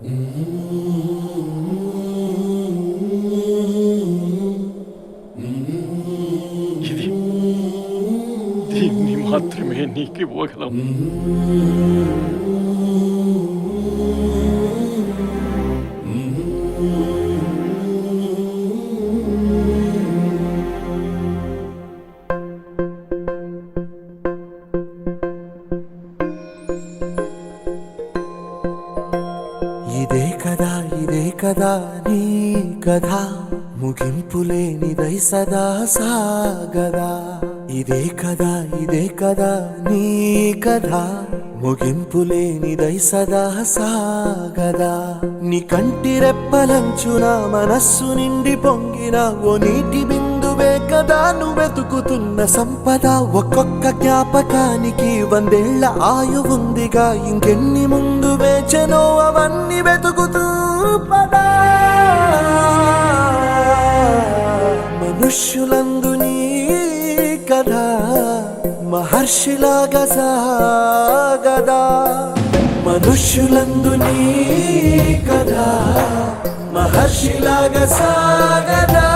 ఇది దీన్ని మాత్రమే నీకు ఇవ్వగలం. ఇదే కదా నీ కథ, ముగింపులేనిదై సదా సాగదా. ఇదే కదా నీ కథ, ముగింపులేనిదై సదా సాగదా. నీ కంటి రెప్పలంచున మనస్సు నిండి పొంగిన ఓ నీటి బిందువే కదా నువ్వెతుకుతున్న సంపద. ఒక్కొక్క జ్ఞాపకానికి 100 ఏళ్ల ఆయువుందిగా, ఇంకెన్ని ముందు వేచెనో అవన్నీ వెతుకుతూ పదా. మనుష్యులందు నీ కథ మహర్షిలాగా సాగదా. మనుష్యులందు నీ కథ మహర్షిలాగా సాగదా.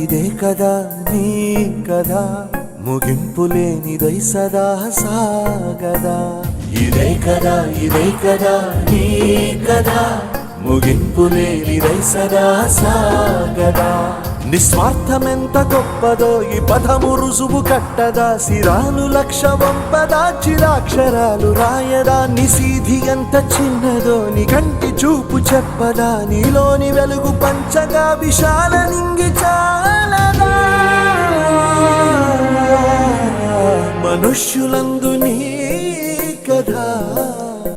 ఇదే కదా నీ కథ, ముగింపులేనిదై సదా సాగదా. ఇదే కదా నీ కథ, ముగింపులేనిదై సదా సాగదా. నిస్వార్థమెంత గొప్పదో ఈ పదము రుజువు కట్టదా. సిరాలు 1,00,000 వంపదా, చిరాక్షరాలు రాయదా. నిశీధి ఎంత చిన్నదో నీ కంటి చూపు చెప్పదా. నీలోని వెలుగు పంచగా విశాల నింగి చాలదా. మనుష్యులందు